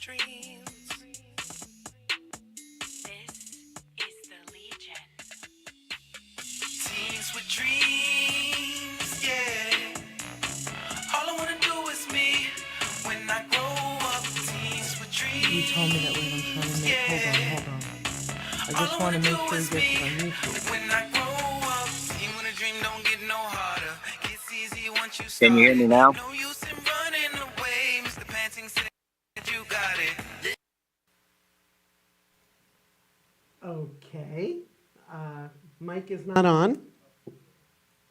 dreams. This is the Legion. Teens with dreams, yeah. All I wanna do is me when I grow up. Teens with dreams. You told me that when I'm trying to make. Hold on. I just want to make sure you get it on YouTube. When I grow up, teen with a dream don't get no harder. It's easy once you start. Can you hear me now? No use in running away. Mr. Panting said you got it. Okay. Mic is not on.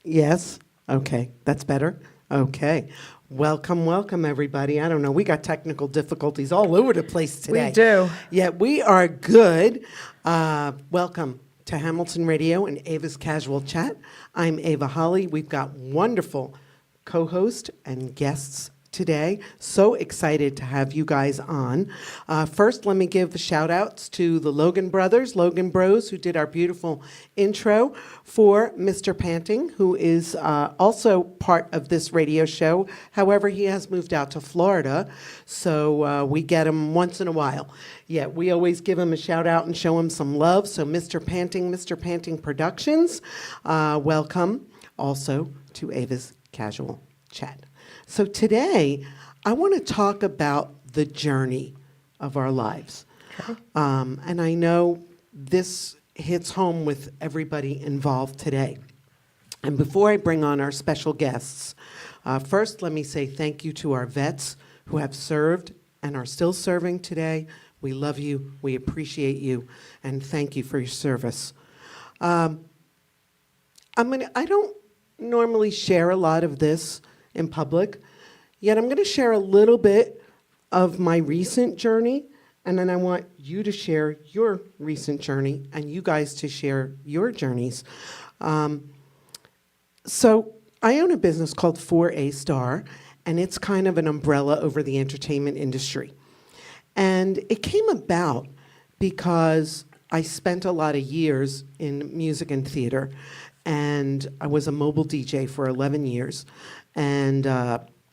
Yes. Okay. That's better. Okay. Welcome, everybody. I don't know. We got technical difficulties all over the place today. We do. Yeah, we are good. Welcome to Hamilton Radio and Ava's Casual Chat. I'm Ava Holly. We've got wonderful co-host and guests today. So excited to have you guys on. First, let me give shout outs to the Logan brothers, Logan Bros, who did our beautiful intro for Mr. Panting, who is also part of this radio show. However, he has moved out to Florida, so we get him once in a while. Yeah, we always give him a shout out and show him some love. So Mr. Panting Productions, welcome also to Ava's Casual Chat. So today, I want to talk about the journey of our lives. Okay. And I know this hits home with everybody involved today. And before I bring on our special guests, first let me say thank you to our vets who have served and are still serving today. We love you, we appreciate you, and thank you for your service. I don't normally share a lot of this in public, yet I'm going to share a little bit of my recent journey, and then I want you to share your recent journey and you guys to share your journeys. So I own a business called 4A Star, and it's kind of an umbrella over the entertainment industry. And it came about because I spent a lot of years in music and theater, and I was a mobile DJ for 11 years. And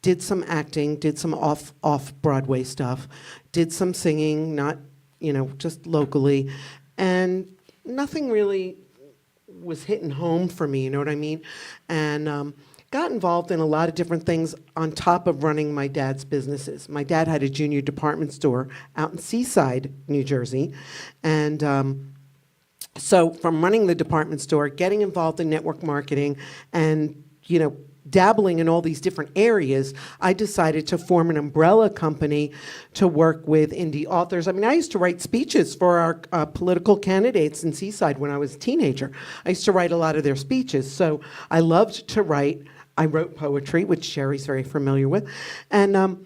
did some acting, did some off-Broadway stuff, did some singing, not, just locally, and nothing really was hitting home for me, you know what I mean? And got involved in a lot of different things on top of running my dad's businesses. My dad had a junior department store out in Seaside, New Jersey, and so from running the department store, getting involved in network marketing, and, dabbling in all these different areas, I decided to form an umbrella company to work with indie authors. I mean, I used to write speeches for our political candidates in Seaside when I was a teenager. I used to write a lot of their speeches, so I loved to write. I wrote poetry, which Sherry's very familiar with. And,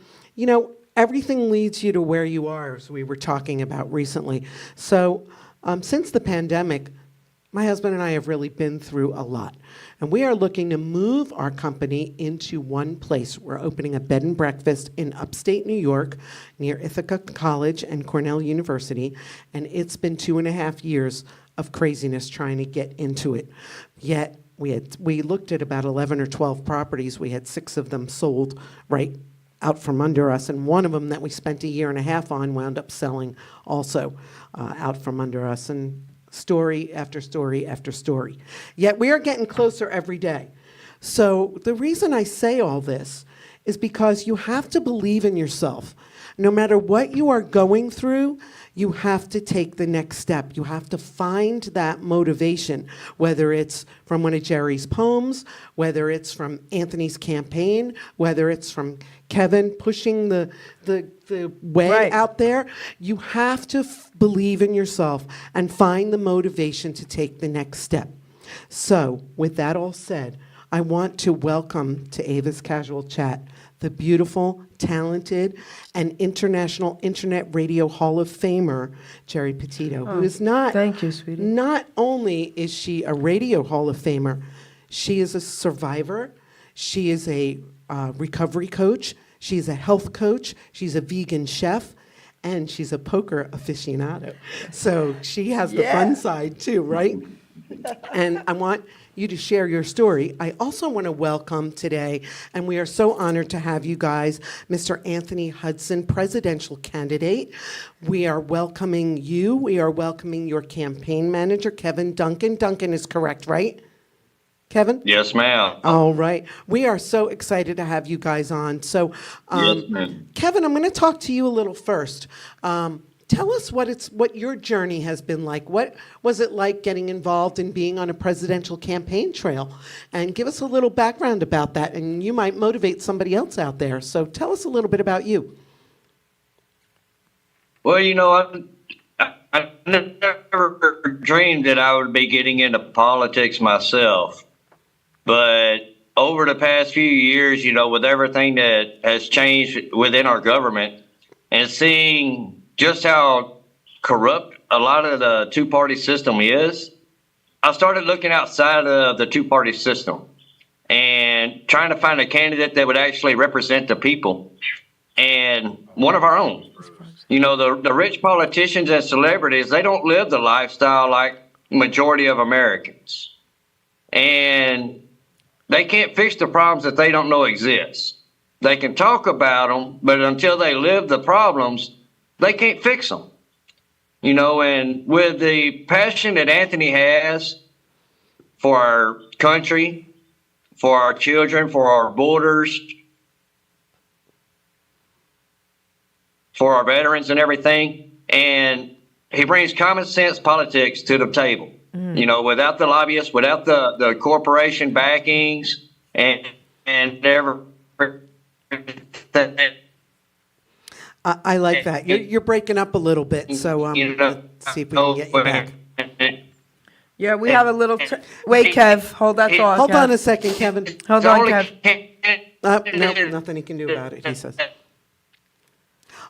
everything leads you to where you are, as we were talking about recently. So since the pandemic, my husband and I have really been through a lot. And we are looking to move our company into one place. We're opening a bed and breakfast in upstate New York near Ithaca College and Cornell University. And it's been 2.5 years of craziness trying to get into it. Yet we looked at about 11 or 12 properties. We had 6 of them sold right out from under us. And one of them that we spent 1.5 years on wound up selling also out from under us. And story after story after story. Yet we are getting closer every day. So the reason I say all this is because you have to believe in yourself. No matter what you are going through, you have to take the next step. You have to find that motivation, whether it's from one of Geri's poems, whether it's from Anthony's campaign, whether it's from Kevin pushing the way out there. You have to believe in yourself and find the motivation to take the next step. So, with that all said, I want to welcome to Ava's Casual Chat the beautiful, talented, and International Internet Radio Hall of Famer, Geri Petito, who is not... Thank you, sweetie. Not only is she a Radio Hall of Famer, she is a survivor, she is a recovery coach, she's a health coach, she's a vegan chef, and she's a poker aficionado. So she has the fun side too, right? And I want you to share your story. I also want to welcome today, and we are so honored to have you guys, Mr. Anthony Hudson, presidential candidate. We are welcoming you. We are welcoming your campaign manager, Kevin Duncan. Duncan is correct, right? Kevin? Yes, ma'am. All right. We are so excited to have you guys on. So, Yes, ma'am. Kevin, I'm going to talk to you a little first. Tell us what your journey has been like. What was it like getting involved in being on a presidential campaign trail? And give us a little background about that, and you might motivate somebody else out there. So tell us a little bit about you. Well, I never dreamed that I would be getting into politics myself. But over the past few years, with everything that has changed within our government and seeing just how corrupt a lot of the two-party system is, I started looking outside of the two-party system and trying to find a candidate that would actually represent the people and one of our own. The rich politicians and celebrities, they don't live the lifestyle like majority of Americans. And they can't fix the problems that they don't know exist. They can talk about them, but until they live the problems, they can't fix them. And with the passion that Anthony has for our country, for our children, for our borders, for our veterans and everything, and he brings common sense politics to the table. Without the lobbyists, without the corporation backings, and everything. I like that. You're breaking up a little bit, so let's see if we can get you back. Yeah, we have a little. Wait, Kev, hold that thought. Hold Kev. on a second, Kevin. Hold on, Kev. No, nothing he can do about it, he says.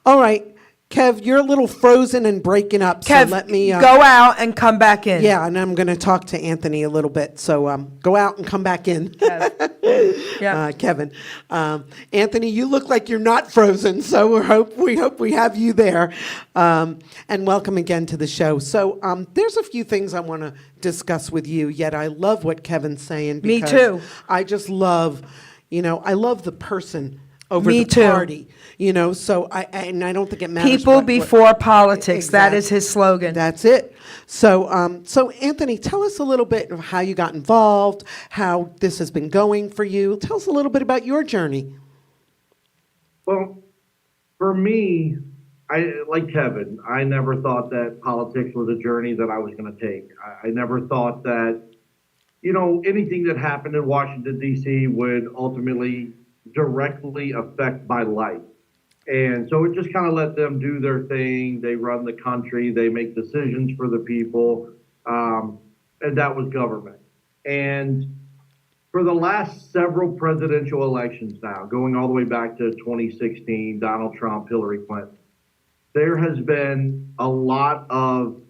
All right, Kev, you're a little frozen and breaking up, Kev, so let me... go out and come back in. Yeah, and I'm going to talk to Anthony a little bit, so go out and come back in. Yeah. Kevin. Anthony, you look like you're not frozen, so we hope we have you there. And welcome again to the show. So there's a few things I want to discuss with you, yet I love what Kevin's saying. Me because too. I just love, I love the person over Me the too. party. So I don't think it matters. People before politics. Exactly. That is his slogan. That's it. So Anthony, tell us a little bit of how you got involved, how this has been going for you. Tell us a little bit about your journey. Well, for me, like Kevin, I never thought that politics was a journey that I was going to take. I never thought that, anything that happened in Washington, D.C. would ultimately directly affect my life. And so it just kind of let them do their thing. They run the country. They make decisions for the people. And that was government. And for the last several presidential elections now, going all the way back to 2016, Donald Trump, Hillary Clinton, there has been a lot of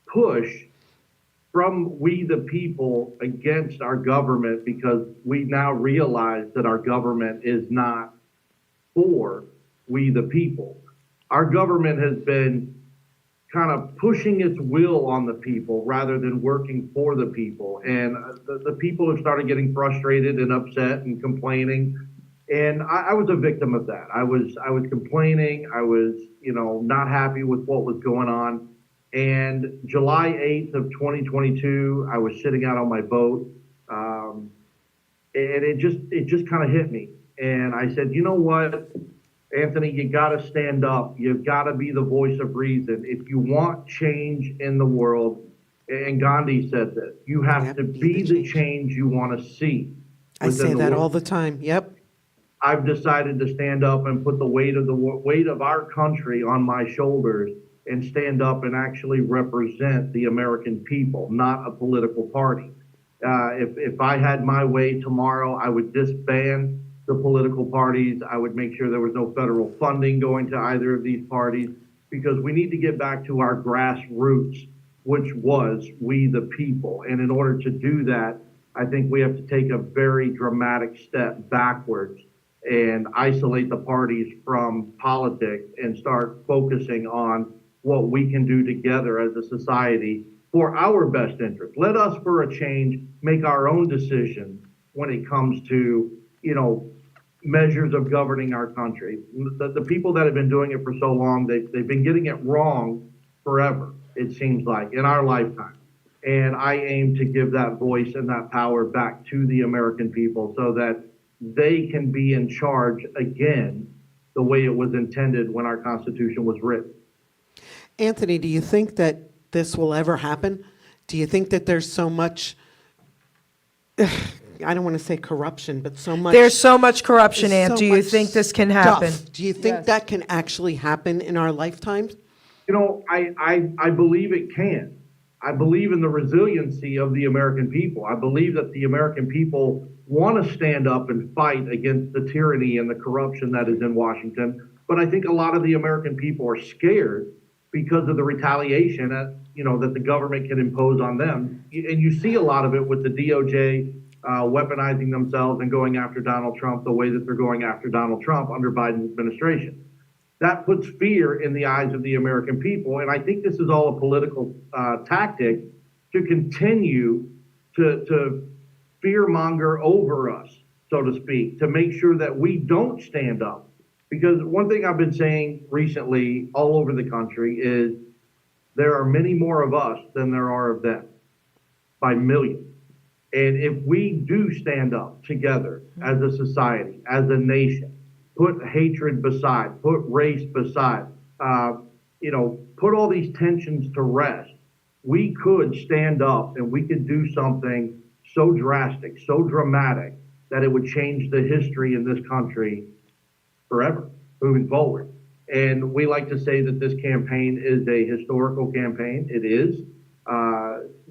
push from we the people against our government, because we now realize that our government is not for we the people. Our government has been kind of pushing its will on the people rather than working for the people. And the people have started getting frustrated and upset and complaining. And I was a victim of that. I was complaining. I was, not happy with what was going on. And July 8th of 2022, I was sitting out on my boat, and it just kind of hit me. And I said, you know what, Anthony, you got to stand up. You've got to be the voice of reason. If you want change in the world, and Gandhi said this, you have to be the change you want to see. I say that all the time. Yep. I've decided to stand up and put the weight of our country on my shoulders and stand up and actually represent the American people, not a political party. If I had my way tomorrow, I would disband the political parties. I would make sure there was no federal funding going to either of these parties, because we need to get back to our grassroots, which was we the people. And in order to do that, I think we have to take a very dramatic step backwards and isolate the parties from politics and start focusing on what we can do together as a society for our best interest. Let us, for a change, make our own decisions when it comes to, measures of governing our country. The people that have been doing it for so long, they've been getting it wrong forever, it seems like, in our lifetime. And I aim to give that voice and that power back to the American people so that they can be in charge again the way it was intended when our Constitution was written. Anthony, do you think that this will ever happen? Do you think that there's so much, I don't want to say corruption, but so much. There's so much corruption, there's Ant. so Do you much think this can happen? stuff. Do you think Yes. that can actually happen in our lifetimes? I believe it can. I believe in the resiliency of the American people. I believe that the American people want to stand up and fight against the tyranny and the corruption that is in Washington. But I think a lot of the American people are scared because of the retaliation that the government can impose on them. And you see a lot of it with the DOJ weaponizing themselves and going after Donald Trump the way that they're going after Donald Trump under Biden's administration. That puts fear in the eyes of the American people. And I think this is all a political tactic to continue to fearmonger over us, so to speak, to make sure that we don't stand up. Because one thing I've been saying recently all over the country is there are many more of us than there are of them, by millions. And if we do stand up together as a society, as a nation, put hatred beside, put race beside, put all these tensions to rest, we could stand up and we could do something so drastic, so dramatic, that it would change the history in this country forever, moving forward. And we like to say that this campaign is a historical campaign. It is.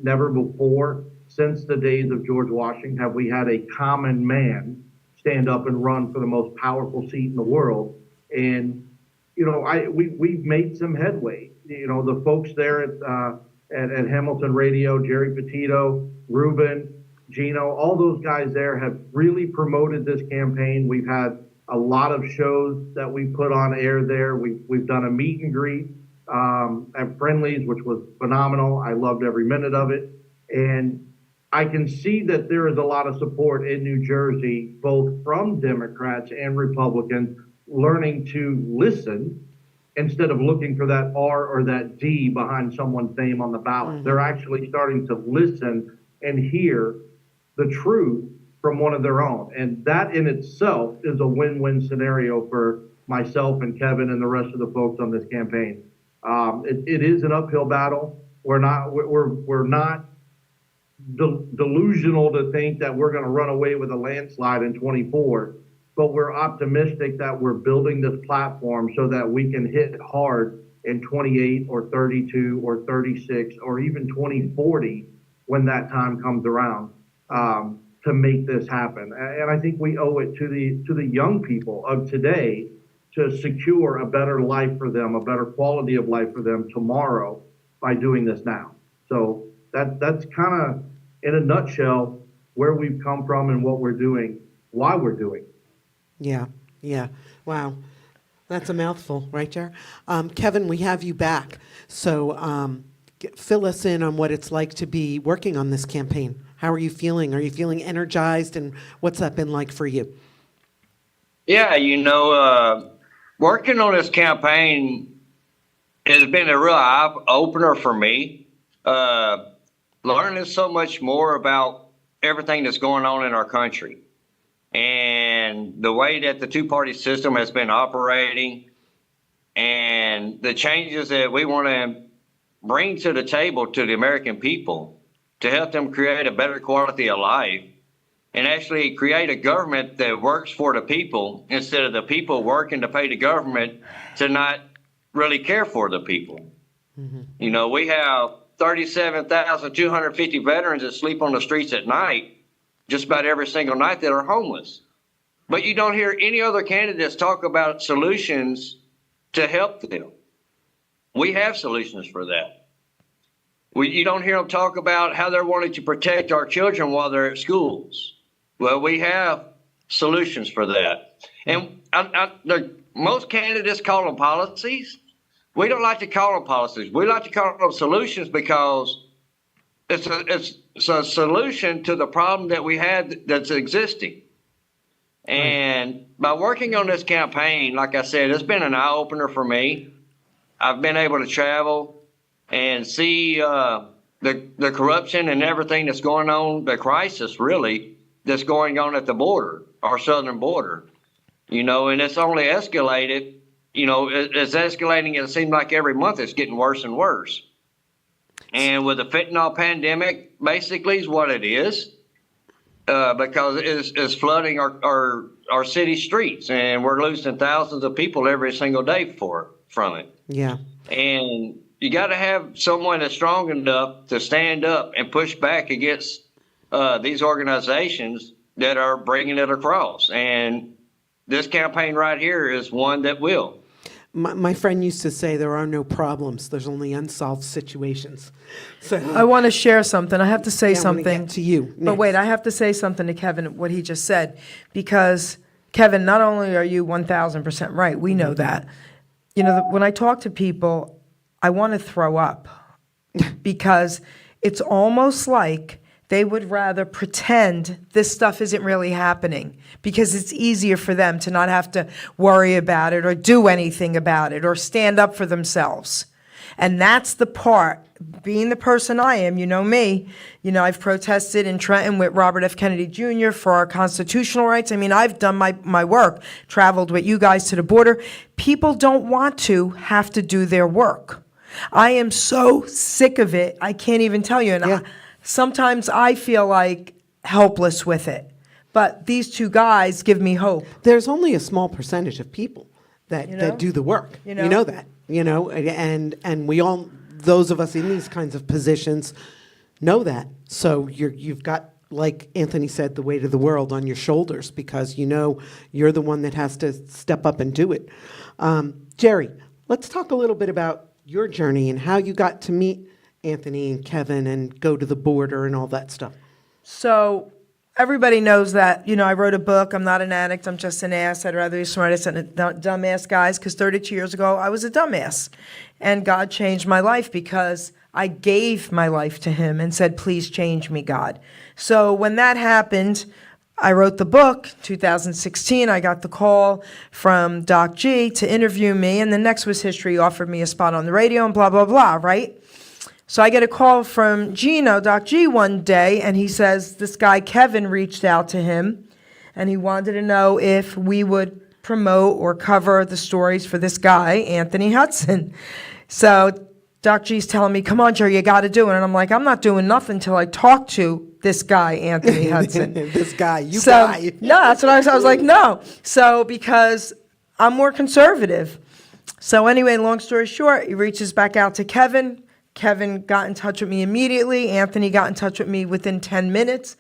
Never before, since the days of George Washington, have we had a common man stand up and run for the most powerful seat in the world. And, we've made some headway. The folks there at Hamilton Radio, Geri Petito, Ruben, Gino, all those guys there have really promoted this campaign. We've had a lot of shows that we put on air there. We've done a meet and greet at Friendly's, which was phenomenal. I loved every minute of it. And I can see that there is a lot of support in New Jersey, both from Democrats and Republicans, learning to listen instead of looking for that R or that D behind someone's name on the ballot. Mm-hmm. They're actually starting to listen and hear the truth from one of their own. And that in itself is a win-win scenario for myself and Kevin and the rest of the folks on this campaign. It is an uphill battle. We're not delusional to think that we're going to run away with a landslide in 24, but we're optimistic that we're building this platform so that we can hit hard in 28 or 32 or 36 or even 2040 when that time comes around to make this happen. And I think we owe it to the young people of today to secure a better life for them, a better quality of life for them tomorrow by doing this now. So that's kind of, in a nutshell, where we've come from and what we're doing, why we're doing. Yeah. Wow. That's a mouthful, right, Jer? Kevin, we have you back. So fill us in on what it's like to be working on this campaign. How are you feeling? Are you feeling energized? And what's that been like for you? Yeah, working on this campaign has been a real eye-opener for me. Learning so much more about everything that's going on in our country and the way that the two-party system has been operating and the changes that we want to bring to the table to the American people to help them create a better quality of life and actually create a government that works for the people instead of the people working to pay the government to not really care for the people. Mm-hmm. We have 37,250 veterans that sleep on the streets at night, just about every single night, that are homeless. But you don't hear any other candidates talk about solutions to help them. We have solutions for that. You don't hear them talk about how they're wanting to protect our children while they're at schools. Well, we have solutions for that. And most candidates call them policies. We don't like to call them policies. We like to call them solutions because it's a solution to the problem that we had that's existing. And by working on this campaign, like I said, it's been an eye opener for me. I've been able to travel and see the corruption and everything that's going on, the crisis really that's going on at the border, our southern border. And it's only escalated. It's escalating. It seems like every month it's getting worse and worse. And with the fentanyl pandemic, basically is what it is, because it's flooding our city streets, and we're losing thousands of people every single day from it. Yeah. And you got to have someone that's strong enough to stand up and push back against these organizations that are bringing it across. And this campaign right here is one that will. My friend used to say there are no problems. There's only unsolved situations. So I want to share something. I have to say I wanna something. get to you. But wait, I have to say something to Kevin, what he just said. Because, Kevin, not only are you 1,000% right, we know that. When I talk to people, I want to throw up. Because it's almost like they would rather pretend this stuff isn't really happening because it's easier for them to not have to worry about it or do anything about it or stand up for themselves. And that's the part, being the person I am, you know me, I've protested in Trenton with Robert F. Kennedy Jr. for our constitutional rights. I've done my work, traveled with you guys to the border. People don't want to have to do their work. I am so sick of it, I can't even tell you. And sometimes I feel like helpless with it. But these two guys give me hope. there's only a small percentage of people that do the work. You know? You know that. And we all, those of us in these kinds of positions, know that. So you've got, like Anthony said, the weight of the world on your shoulders because you're the one that has to step up and do it. Geri, let's talk a little bit about your journey and how you got to meet Anthony and Kevin and go to the border and all that stuff. So everybody knows that, I wrote a book. I'm not an addict. I'm just an ass. I'd rather be smartest than a dumbass, guys, because 32 years ago, I was a dumbass. And God changed my life because I gave my life to him and said, please change me, God. So when that happened, I wrote the book. 2016, I got the call from Doc G to interview me. And the next was history. He offered me a spot on the radio and blah, blah, blah, right? So I get a call from Doc G, one day, and he says this guy Kevin reached out to him, and he wanted to know if we would promote or cover the stories for this guy, Anthony Hudson. So Doc G's telling me, come on, Geri, you got to do it. And I'm like, I'm not doing nothing until I talk to this guy, Anthony Hudson. This guy, guy. No, that's what I was like, no. So because I'm more conservative. So anyway, long story short, he reaches back out to Kevin. Kevin got in touch with me immediately. Anthony got in touch with me within 10 minutes.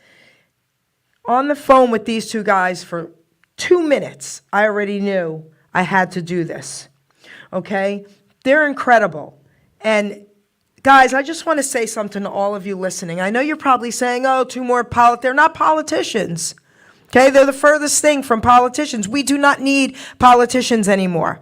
On the phone with these two guys for 2 minutes, I already knew I had to do this. Okay? They're incredible. And guys, I just want to say something to all of you listening. I know you're probably saying, oh, two more they're not politicians. Okay? They're the furthest thing from politicians. We do not need politicians anymore.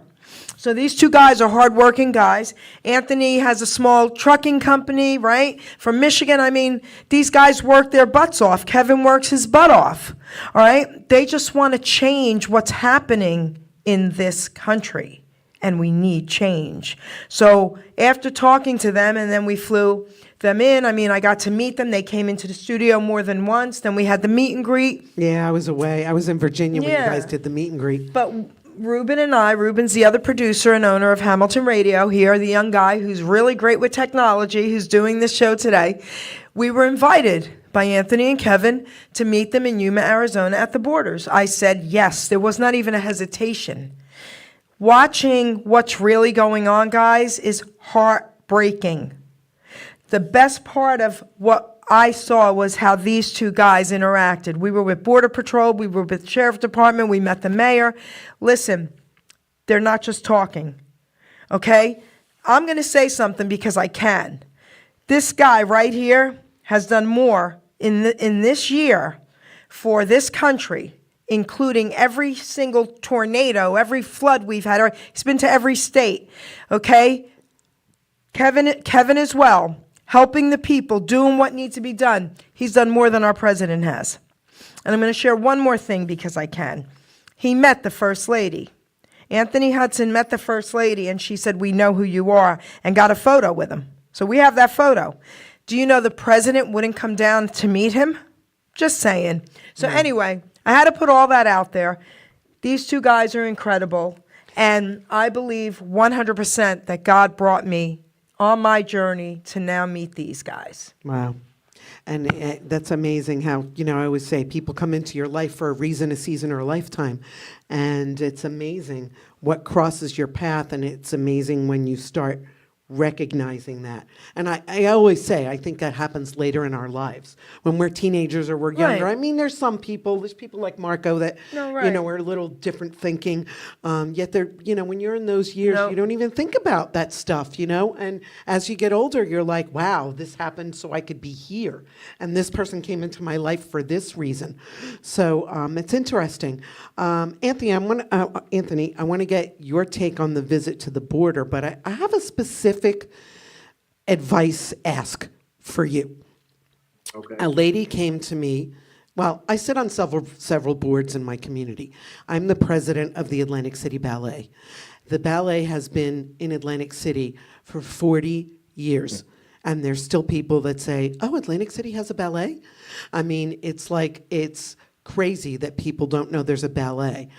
So these two guys are hardworking guys. Anthony has a small trucking company, right, from Michigan. These guys work their butts off. Kevin works his butt off, all right? They just want to change what's happening in this country, and we need change. So after talking to them, and then we flew them in, I got to meet them. They came into the studio more than once. Then we had the meet and greet. Yeah, I was away. I was in Virginia when you guys did the meet and greet. But Ruben's the other producer and owner of Hamilton Radio here, the young guy who's really great with technology, who's doing this show today. We were invited by Anthony and Kevin to meet them in Yuma, Arizona at the borders. I said yes. There was not even a hesitation. Watching what's really going on, guys, is heartbreaking. The best part of what I saw was how these two guys interacted. We were with Border Patrol, we were with Sheriff Department, we met the mayor. Listen, they're not just talking, okay? I'm going to say something because I can. This guy right here has done more in this year for this country, including every single tornado, every flood we've had. He's been to every state, okay? Kevin as well helping the people, doing what needs to be done. He's done more than our president has. And I'm going to share one more thing because I can. He met the First Lady. Anthony Hudson met the First Lady, and she said, "We know who you are," and got a photo with him. So we have that photo. Do you know the president wouldn't come down to meet him? Just saying. So anyway, I had to put all that out there. These two guys are incredible, and I believe 100% that God brought me on my journey to now meet these guys. Wow. And that's amazing how, I always say people come into your life for a reason, a season, or a lifetime. And it's amazing what crosses your path, and it's amazing when you start recognizing that. And I always say, I think that happens later in our lives when we're teenagers or we're younger. Right. I mean, there's people like Marco that, No, right. are a little different thinking. Yet they're, when you're in those years, No. you don't even think about that stuff, And as you get older, you're like, wow, this happened so I could be here. And this person came into my life for this reason. So it's interesting. Anthony, I want to get your take on the visit to the border, but I have a specific advice ask for you. Okay. A lady came to me. Well, I sit on several boards in my community. I'm the president of the Atlantic City Ballet. The ballet has been in Atlantic City for 40 years. And there's still people that say, "Oh, Atlantic City has a ballet?" I mean, it's crazy that people don't know there's a ballet.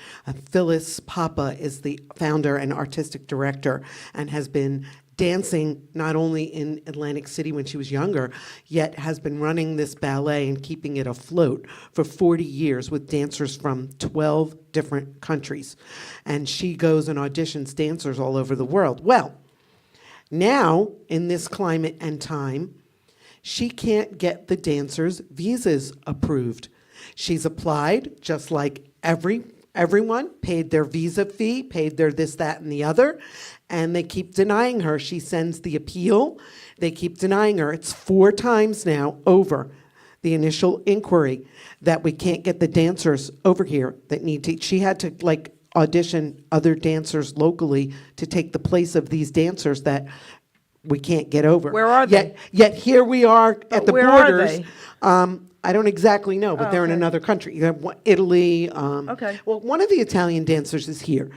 Phyllis Papa is the founder and artistic director and has been dancing not only in Atlantic City when she was younger, yet has been running this ballet and keeping it afloat for 40 years with dancers from 12 different countries. And she goes and auditions dancers all over the world. Well, now, in this climate and time, she can't get the dancers' visas approved. She's applied, just like everyone, paid their visa fee, paid their this, that, and the other, and they keep denying her. She sends the appeal. They keep denying her. It's 4 times now over the initial inquiry that we can't get the dancers over here that need to. She had to, audition other dancers locally to take the place of these dancers that we can't get over. Where are they? Yet here we are at the where are borders. they? I don't exactly know, but they're in okay. another country. Italy. Okay. Well, one of the Italian dancers is here,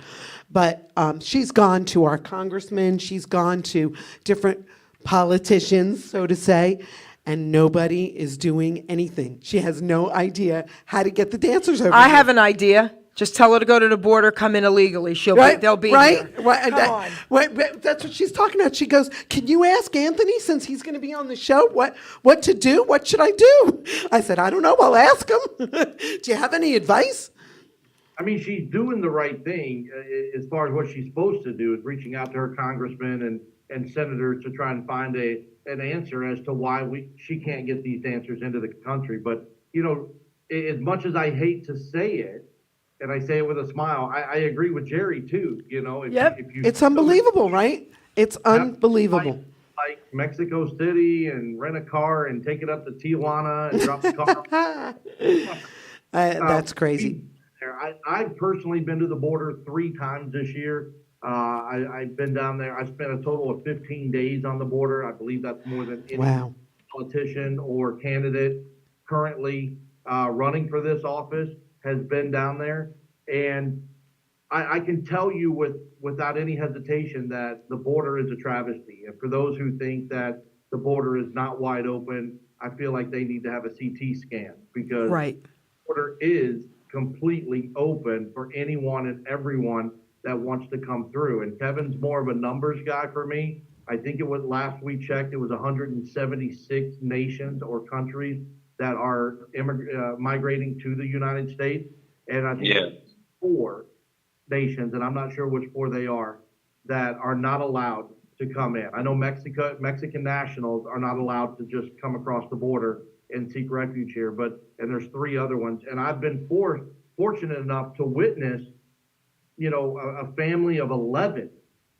but she's gone to our congressman. She's gone to different politicians, so to say, and nobody is doing anything. She has no idea how to get the dancers over I here. have an idea. Just tell her to go to the border, come in illegally. They'll be right, here. right. Come on. That's what she's talking about. She goes, "Can you ask Anthony, since he's going to be on the show, what to do? What should I do?" I said, "I don't know. I'll ask him." Do you have any advice? I mean, she's doing the right thing as far as what she's supposed to do is reaching out to her congressmen and senators to try and find an answer as to why she can't get these dancers into the country. But, as much as I hate to say it, and I say it with a smile, I agree with Geri too. Yep. If you It's unbelievable, right? It's unbelievable. Like Mexico City and rent a car and take it up to Tijuana and drop the car. That's crazy. I've personally been to the border 3 times this year. I've been down there. I spent a total of 15 days on the border. I believe that's more than any politician or candidate currently running for this office has been down there. And I can tell you without any hesitation that the border is a travesty. And for those who think that the border is not wide open, I feel like they need to have a CT scan because Right. the border is completely open for anyone and everyone that wants to come through. And Kevin's more of a numbers guy for me. I think it was last we checked, it was 176 nations or countries that are migrating to the United States. And I think it's 4 nations, and I'm not sure which 4 they are, that are not allowed to come in. I know Mexican nationals are not allowed to just come across the border and seek refuge here, and there's 3 other ones. And I've been fortunate enough to witness, a family of 11.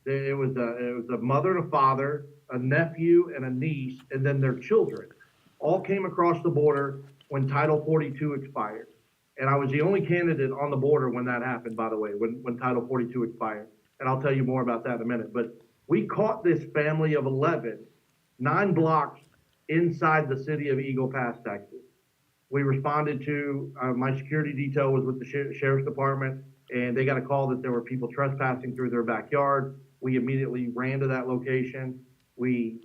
It was a mother and a father, a nephew and a niece, and then their children all came across the border when Title 42 expired. And I was the only candidate on the border when that happened, by the way, when Title 42 expired. And I'll tell you more about that in a minute. But we caught this family of 11, 9 blocks inside the city of Eagle Pass, Texas. We responded to, my security detail was with the sheriff's department, and they got a call that there were people trespassing through their backyard. We immediately ran to that location. We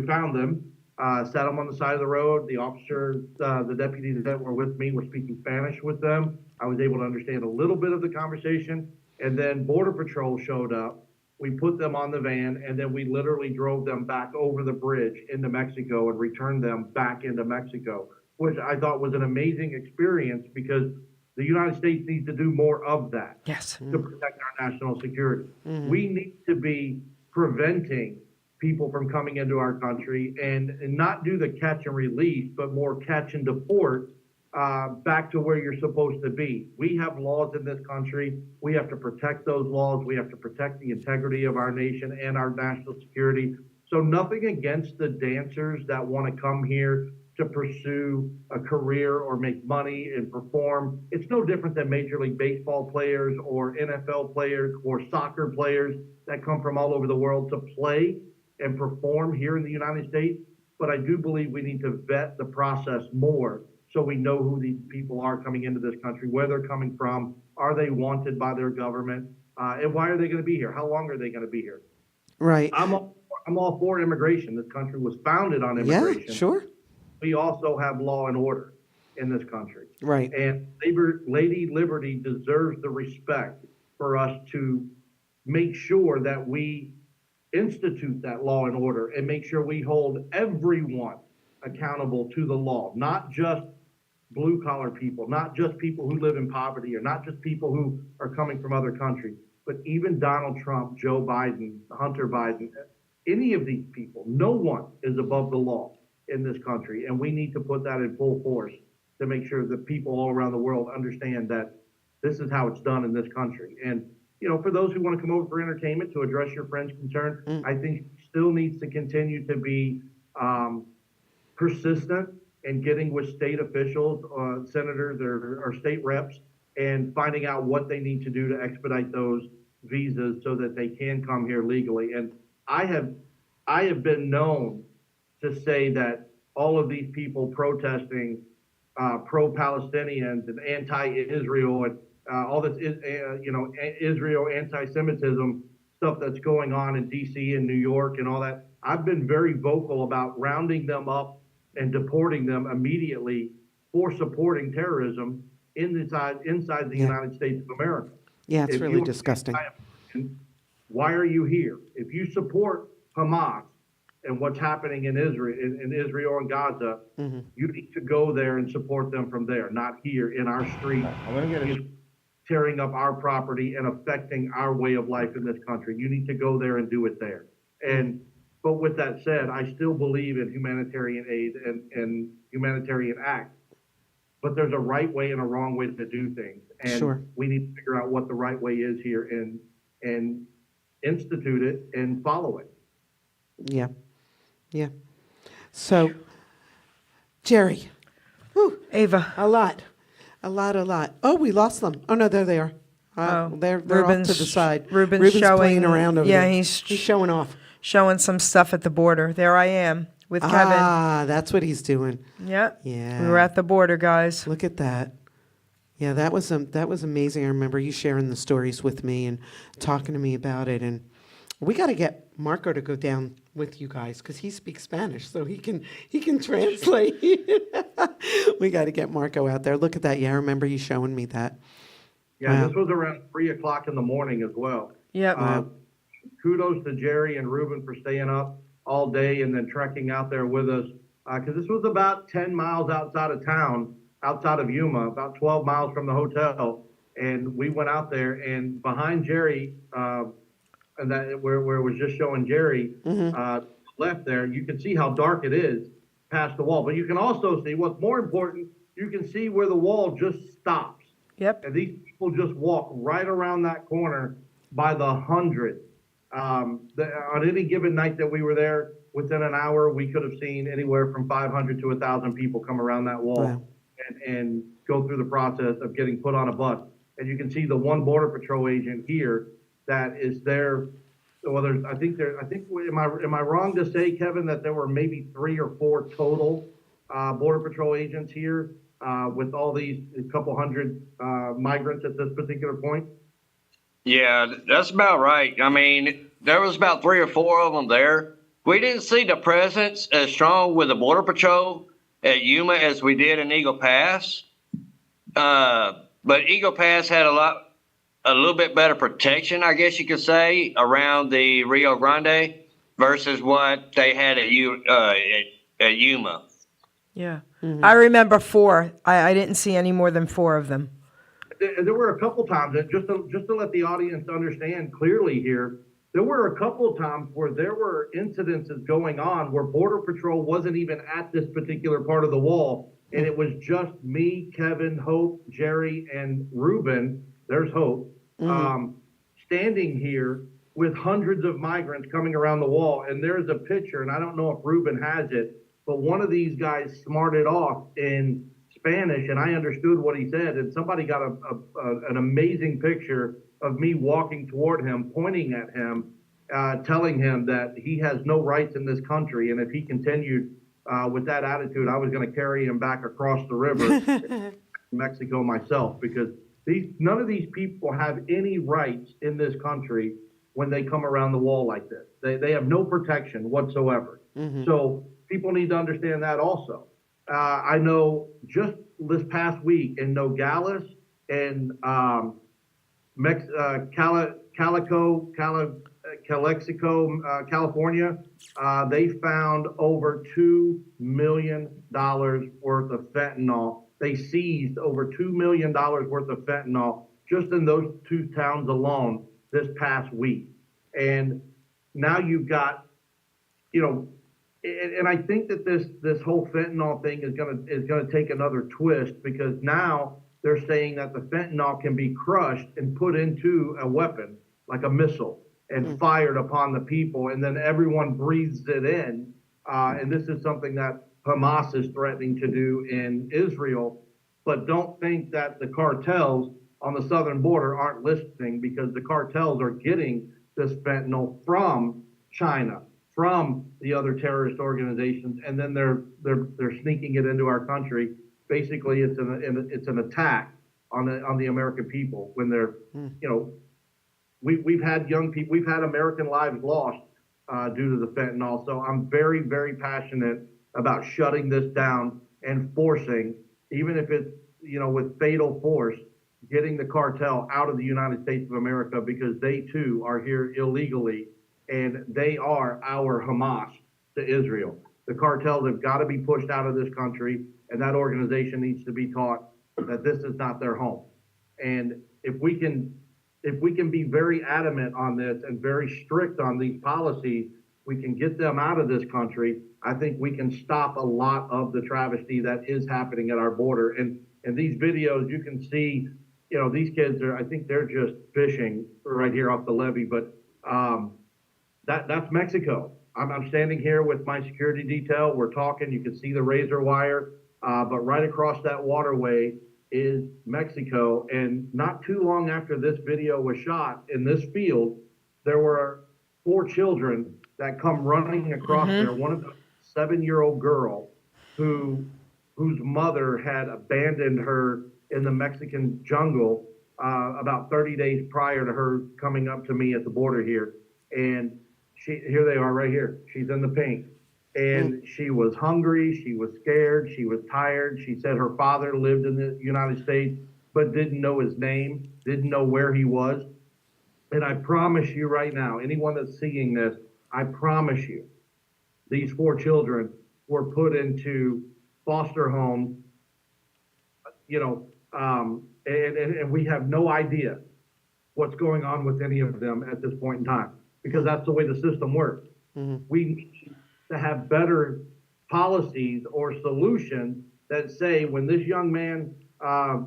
found them, sat them on the side of the road. The officers, the deputies that were with me were speaking Spanish with them. I was able to understand a little bit of the conversation. And then Border Patrol showed up. We put them on the van, and then we literally drove them back over the bridge into Mexico and returned them back into Mexico, which I thought was an amazing experience because the United States needs to do more of that. Yes. To protect our national security. We need to be preventing people from coming into our country and not do the catch and release, but more catch and deport back to where you're supposed to be. We have laws in this country. We have to protect those laws. We have to protect the integrity of our nation and our national security. So nothing against the dancers that want to come here to pursue a career or make money and perform. It's no different than Major League Baseball players or NFL players or soccer players that come from all over the world to play and perform here in the United States. But I do believe we need to vet the process more so we know who these people are coming into this country, where they're coming from, are they wanted by their government, and why are they going to be here? How long are they going to be here? Right. I'm all for immigration. This country was founded on immigration. Yeah, sure. We also have law and order in this country. Right. And Lady Liberty deserves the respect for us to make sure that we institute that law and order and make sure we hold everyone accountable to the law, not just blue collar people, not just people who live in poverty, or not just people who are coming from other countries, but even Donald Trump, Joe Biden, Hunter Biden, any of these people. No one is above the law in this country, and we need to put that in full force to make sure that people all around the world understand that this is how it's done in this country. And you know, for those who want to come over for entertainment to address your friend's concern, I think still needs to continue to be persistent in getting with state officials, senators or state reps, and finding out what they need to do to expedite those visas so that they can come here legally. And I have been known to say that all of these people protesting pro-Palestinians and anti-Israel and all this, Israel anti-Semitism stuff that's going on in D.C. and New York and all that. I've been very vocal about rounding them up and deporting them immediately for supporting terrorism inside the United States of America. Yeah, it's If really you- disgusting. Why are you here? If you support Hamas and what's happening in Israel and Gaza, you need to go there and support them from there, not here in our street, tearing up our property and affecting our way of life in this country. You need to go there and do it there. But with that said, I still believe in humanitarian aid and humanitarian acts. But there's a right way and a wrong way to do things. And we need to figure out what the right way is here and institute it and follow it. Yeah. Yeah. So, Geri. Ava. A lot. Oh, we lost them. Oh, no, there they are. They're off to the side. Ruben's showing, playing around over there. he's showing off. Showing some stuff at the border. There I am with Kevin. Ah, that's what he's doing. Yep. Yeah. We were at the border, guys. Look at that. Yeah, that was amazing. I remember you sharing the stories with me and talking to me about it. And we got to get Marco to go down with you guys because he speaks Spanish, so he can translate. We got to get Marco out there. Look at that. Yeah, I remember you showing me that. Yeah, Wow. This was around 3:00 in the morning as well. Yep. Kudos to Jerry and Ruben for staying up all day and then trekking out there with us. Because this was about 10 miles outside of town, outside of Yuma, about 12 miles from the hotel. And we went out there, and behind Jerry, and that where it was just showing Jerry left there, you can see how dark it is past the wall. But you can also see what's more important. You can see where the wall just stops. Yep. And these people just walk right around that corner by the hundreds. On any given night that we were there, within an hour, we could have seen anywhere from 500 to 1,000 people come around that wall and go through the process of getting put on a bus. And you can see the one Border Patrol agent here that is there well, I think, am I wrong to say, Kevin, that there were maybe 3 or 4 total Border Patrol agents here with all these couple hundred migrants at this particular point? Yeah, that's about right. I mean, there was about 3 or 4 of them there. We didn't see the presence as strong with the Border Patrol at Yuma as we did in Eagle Pass. But Eagle Pass had a little bit better protection, I guess you could say, around the Rio Grande versus what they had at Yuma. Yeah. I remember 4. I didn't see any more than 4 of them. There were a couple times, and just to let the audience understand clearly here, there were a couple times where there were incidences going on where Border Patrol wasn't even at this particular part of the wall, and it was just me, Kevin, Hope, Jerry, and Ruben. There's Hope, standing here with hundreds of migrants coming around the wall. And there's a picture, and I don't know if Ruben has it, but one of these guys smarted off in Spanish, and I understood what he said. And somebody got an amazing picture of me walking toward him, pointing at him, telling him that he has no rights in this country, and if he continued with that attitude, I was going to carry him back across the river to Mexico myself, because none of these people have any rights in this country when they come around the wall like this. They have no protection whatsoever. So people need to understand that also. I know just this past week in Nogales and Calexico, California, they found over $2 million worth of fentanyl. They seized over $2 million worth of fentanyl just in those 2 towns alone this past week. And now you've got, and I think that this whole fentanyl thing is gonna take another twist, because now they're saying that the fentanyl can be crushed and put into a weapon, like a missile, and fired upon the people, and then everyone breathes it in. And this is something that Hamas is threatening to do in Israel. But don't think that the cartels on the southern border aren't listening, because the cartels are getting this fentanyl from China, from the other terrorist organizations, and then they're sneaking it into our country. Basically, it's an attack on the American people when they're, we've had young people, we've had American lives lost due to the fentanyl. So I'm very, very passionate about shutting this down and forcing, even if it's, with fatal force, getting the cartel out of the United States of America, because they too are here illegally, and they are our Hamas to Israel. The cartels have got to be pushed out of this country, and that organization needs to be taught that this is not their home. And if we can be very adamant on this and very strict on these policies, we can get them out of this country. I think we can stop a lot of the travesty that is happening at our border. And these videos, you can see, these kids I think they're just fishing right here off the levee, but that's Mexico. I'm standing here with my security detail. We're talking, you can see the razor wire, but right across that waterway is Mexico. And not too long after this video was shot in this field, there were 4 children that come running across there. One of them, 7-year-old girl whose mother had abandoned her in the Mexican jungle about 30 days prior to her coming up to me at the border here. And here they are right here. She's in the pink. And she was hungry, she was scared, she was tired. She said her father lived in the United States, but didn't know his name, didn't know where he was. And I promise you right now, anyone that's seeing this, I promise you, these 4 children were put into foster homes, and we have no idea what's going on with any of them at this point in time, because that's the way the system works. We need to have better policies or solutions that say, when this young man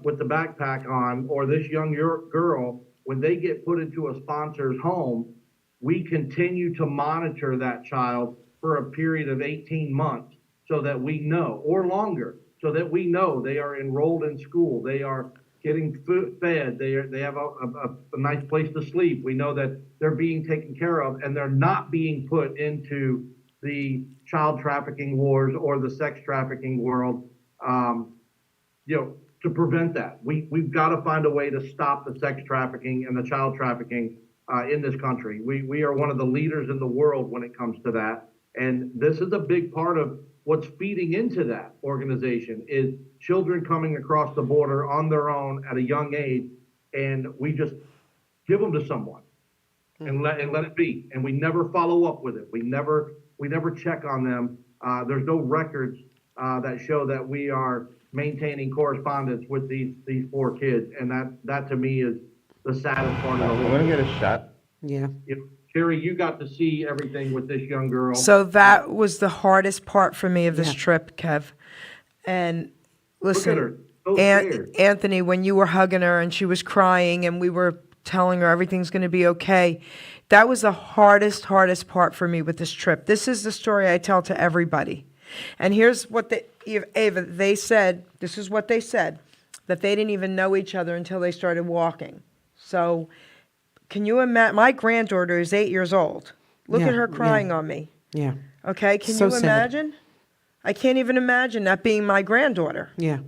with the backpack on, or this young girl, when they get put into a sponsor's home, we continue to monitor that child for a period of 18 months so that we know, or longer, so that we know they are enrolled in school, they are getting food, fed. They have a nice place to sleep. We know that they're being taken care of, and they're not being put into the child trafficking wars or the sex trafficking world. To prevent that, we've got to find a way to stop the sex trafficking and the child trafficking in this country. We are one of the leaders in the world when it comes to that, and this is a big part of what's feeding into that organization is children coming across the border on their own at a young age, and we just give them to someone and let it be, and we never follow up with it. We never check on them. There's no records that show that we are maintaining correspondence with these 4 kids, and that to me is the saddest part of the whole. I'm gonna get a shot. Yeah. Geri, you got to see everything with this young girl. So that was the hardest part for me of this Yeah. trip, Kev. And Look at her. listen, So scared. Anthony, when you were hugging her and she was crying and we were telling her everything's going to be okay, that was the hardest part for me with this trip. This is the story I tell to everybody. And here's what Ava, they said, this is what they said, that they didn't even know each other until they started walking. So can you imagine? My granddaughter is 8 years old. Look Yeah, at her yeah. crying on me. Yeah. Okay, can So you sad. imagine? I can't even imagine that being my granddaughter. Yeah.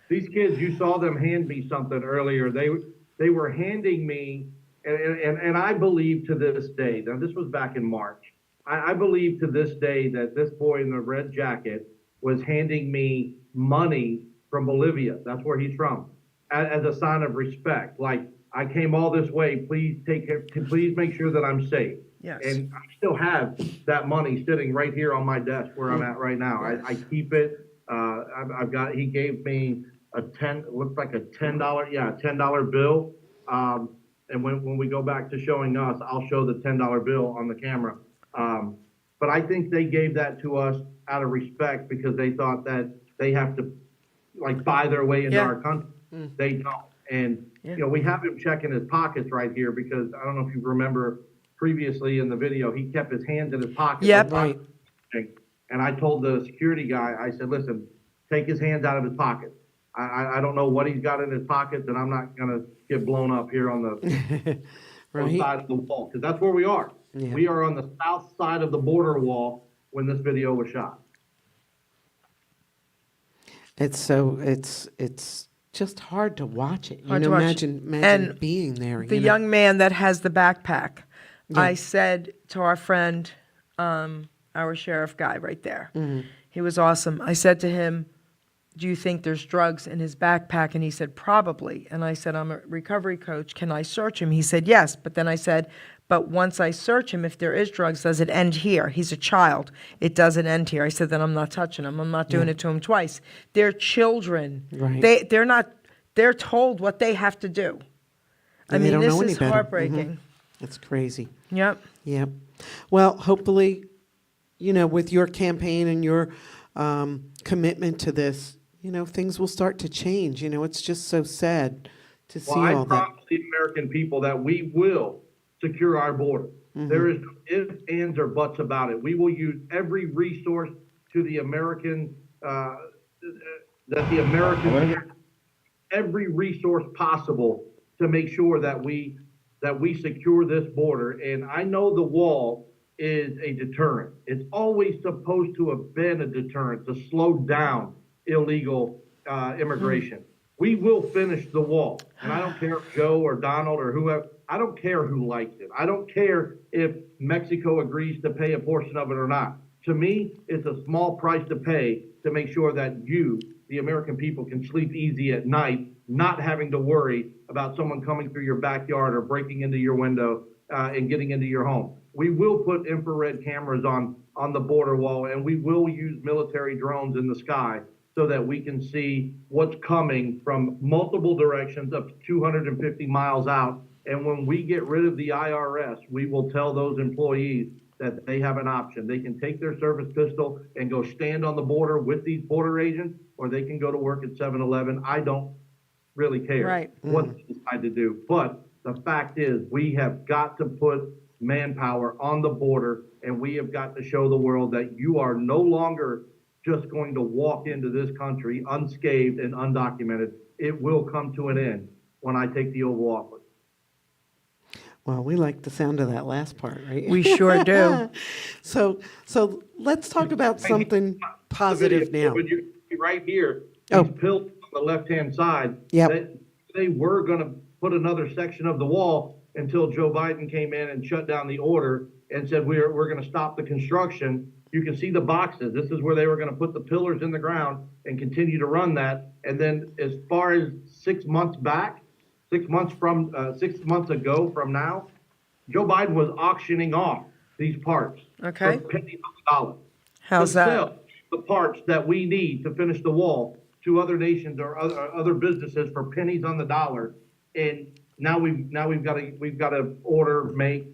These kids, you saw them hand me something earlier. They were handing me, and I believe to this day, now this was back in March, I believe to this day that this boy in the red jacket was handing me money from Bolivia. That's where he's from, as a sign of respect. Like, I came all this way, please take care, please make sure that I'm safe. Yes. And I still have that money sitting right here on my desk where I'm at right now. I keep it. He gave me looks like a $10 bill. And when we go back to showing us, I'll show the $10 bill on the camera. But I think they gave that to us out of respect because they thought that they have to like buy their way into our country. They don't. And, we have him checking his pockets right here because I don't know if you remember previously in the video, he kept his hands in his pockets. Yep. Right. And I told the security guy, I said, listen, take his hands out of his pockets. I don't know what he's got in his pockets, and I'm not going to get blown up here on the Right. side of the wall, because that's where we are. Yeah. We are on the south side of the border wall when this video was shot. It's just hard to watch it. Hard to watch. Imagine And being there. The young man that has the backpack, Yeah. I said to our friend, our sheriff guy right there, he was awesome. I said to him, do you think there's drugs in his backpack? And he said, probably. And I said, I'm a recovery coach. Can I search him? He said, yes. But then I said, but once I search him, if there is drugs, does it end here? He's a child. It doesn't end here. I said, then I'm not touching him. I'm not doing it to him twice. They're children. Right. They're told what they have to do. And they don't this know any is better. heartbreaking. It's crazy. Yep. Yep. Well, hopefully, with your campaign and your commitment to this, things will start to change. It's just so sad to see Well, I all that. promise the American people that we will secure our border. There is no ifs, ands, or buts about it. We will use every resource to the American, every resource possible to make sure that we secure this border. And I know the wall is a deterrent. It's always supposed to have been a deterrent to slow down illegal immigration. We will finish the wall. And I don't care if Joe or Donald or whoever, I don't care who likes it. I don't care if Mexico agrees to pay a portion of it or not. To me, it's a small price to pay to make sure that you, the American people, can sleep easy at night, not having to worry about someone coming through your backyard or breaking into your window and getting into your home. We will put infrared cameras on the border wall, and we will use military drones in the sky so that we can see what's coming from multiple directions up to 250 miles out. And when we get rid of the IRS, we will tell those employees that they have an option. They can take their service pistol and go stand on the border with these border agents, or they can go to work at 7-Eleven. I don't really care what they decide to do. But the fact is, we have got to put manpower on the border, and we have got to show the world that you are no longer just going to walk into this country unscathed and undocumented. it will come to an end when I take the Oval Office. Well, we like the sound of that last part, right? We sure do. So let's talk about something positive now. But you right here, Oh. these pills on the left-hand side, Yep. they were going to put another section of the wall until Joe Biden came in and shut down the order and said, we're going to stop the construction. You can see the boxes. This is where they were going to put the pillars in the ground and continue to run that. And then as far as 6 months back, 6 months ago from now, Joe Biden was auctioning off these parts Okay. for pennies on the dollar. How's To that? sell the parts that we need to finish the wall to other nations or other businesses for pennies on the dollar. And now we've got to order, make,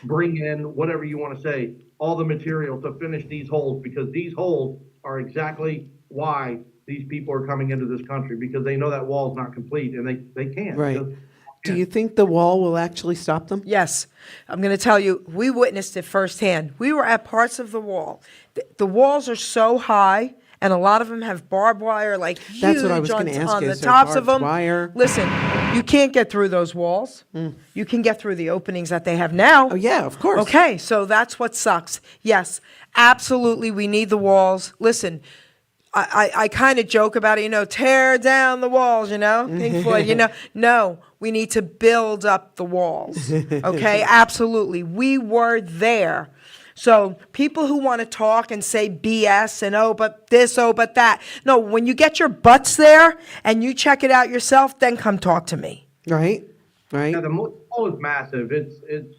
bring in, whatever you want to say, all the material to finish these holes, because these holes are exactly why these people are coming into this country, because they know that wall is not complete and they can't. Right. Just- Do you think the wall will actually stop them? Yes. I'm going to tell you, we witnessed it firsthand. We were at parts of the wall. The walls are so high, and a lot of them have barbed wire, like That's what I huge was gonna ask on you. the Is there tops of barbed them. wire? Listen, you can't get through those walls. You can get through the openings that they have now. Oh, yeah, of course. Okay, so that's what sucks. Yes, absolutely, we need the walls. Listen, I kind of joke about it, tear down the walls, Pink Floyd, No, we need to build up the walls. Okay, absolutely. We were there. So people who want to talk and say BS and but this, but that. No, when you get your butts there and you check it out yourself, then come talk to me. Right? Right? Yeah, the wall is massive. It's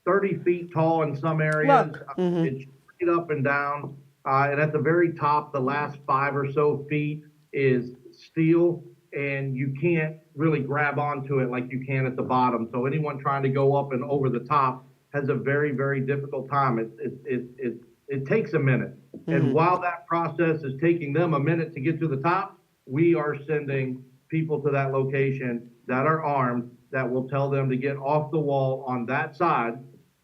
30 feet tall in some areas. Look. It's straight up and down. And at the very top, the last 5 or so feet is steel, and you can't really grab onto it like you can at the bottom. So anyone trying to go up and over the top has a very, very difficult time. It takes a minute. And while that process is taking them a minute to get to the top, we are sending people to that location that are armed that will tell them to get off the wall on that side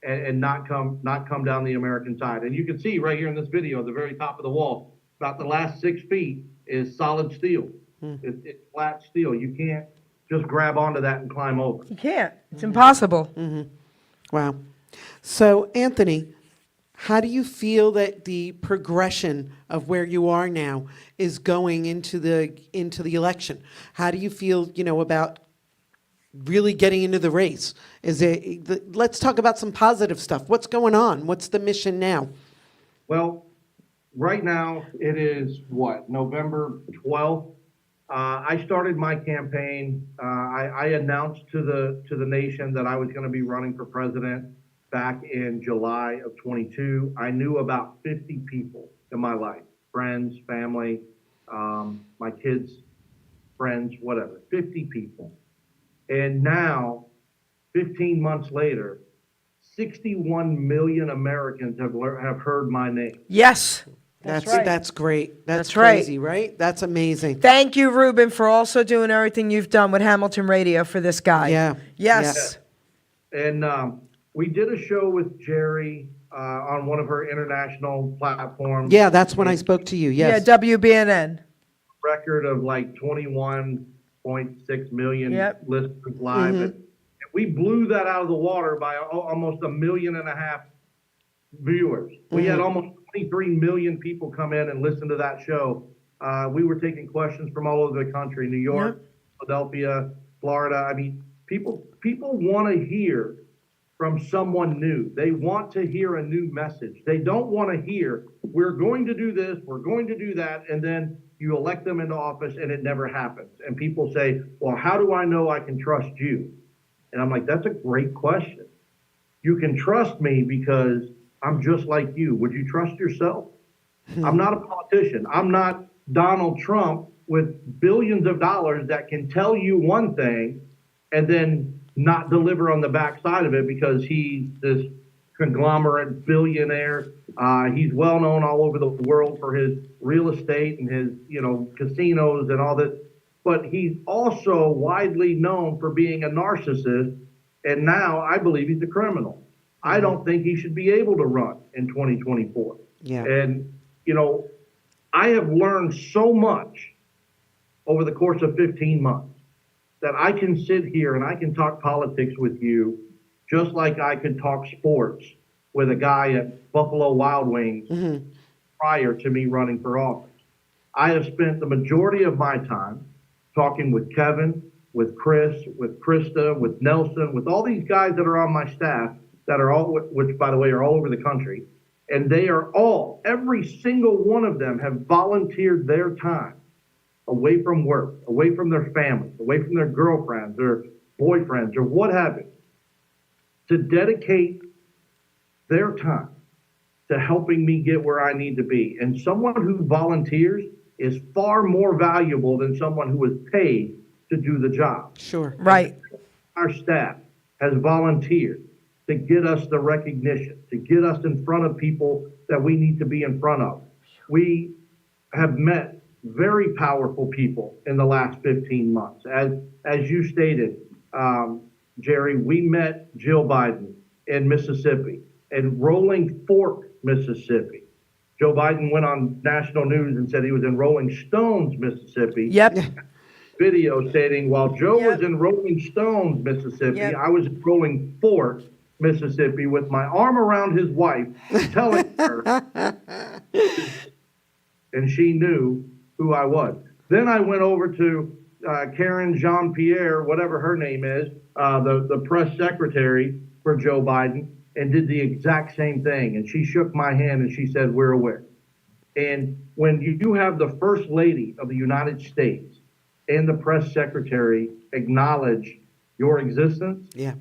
and not come down the American side. And you can see right here in this video, at the very top of the wall, about the last 6 feet is solid steel. It's flat steel. You can't just grab onto that and climb over. You can't. It's impossible. Wow. So, Anthony, how do you feel that the progression of where you are now is going into the election? How do you feel, about really getting into the race? Let's talk about some positive stuff. What's going on? What's the mission now? Well, right now it is November 12th. I started my campaign. I announced to the nation that I was going to be running for president back in July of 22. I knew about 50 people in my life, friends, family, my kids, friends, whatever, 50 people. And now, 15 months later, 61 million Americans have heard my name. Yes. That's right. That's great. That's That's right. crazy, right? That's amazing. Thank you, Ruben, for also doing everything you've done with Hamilton Radio for this guy. Yeah. Yes. And we did a show with Geri on one of her international platforms. Yeah, that's when I spoke to you. Yes. Yeah, WBNN. Record of like 21.6 million Yep. listeners live. And we blew that out of the water by almost 1.5 million viewers. We had almost 23 million people come in and listen to that show. We were taking questions from all over the country, New York, Philadelphia, Florida. I mean, people want to hear from someone new. They want to hear a new message. They don't want to hear, we're going to do this, we're going to do that, and then you elect them into office and it never happens. And people say, well, how do I know I can trust you? And I'm like, that's a great question. You can trust me because I'm just like you. Would you trust yourself? I'm not a politician. I'm not Donald Trump with billions of dollars that can tell you one thing and then not deliver on the backside of it because he's this conglomerate billionaire. He's well known all over the world for his real estate and his, casinos and all that. But he's also widely known for being a narcissist. And now I believe he's a criminal. I don't think he should be able to run in 2024. Yeah. And, I have learned so much over the course of 15 months that I can sit here and I can talk politics with you just like I could talk sports with a guy at Buffalo Wild Wings prior to me running for office. I have spent the majority of my time talking with Kevin, with Chris, with Krista, with Nelson, with all these guys that are on my staff that are all, which by the way are all over the country. And they are all, every single one of them have volunteered their time away from work, away from their families, away from their girlfriends, their boyfriends, or what have you, to dedicate their time to helping me get where I need to be. And someone who volunteers is far more valuable than someone who is paid to do the job. Sure. Right. Our staff has volunteered to get us the recognition, to get us in front of people that we need to be in front of. We have met very powerful people in the last 15 months. As you stated, Jerry, we met Jill Biden in Mississippi, in Rolling Fork, Mississippi. Joe Biden went on national news and said he was in Rolling Stones, Mississippi. Yep. Video stating, while Joe Yep. was in Rolling Stones, Mississippi, Yep. I was in Rolling Fork, Mississippi, with my arm around his wife, telling her, and she knew who I was. Then I went over to Karen Jean-Pierre, whatever her name is, the press secretary for Joe Biden, and did the exact same thing. And she shook my hand and she said, "We're aware." And when you have the First Lady of the United States and the press secretary acknowledge your existence, Yeah.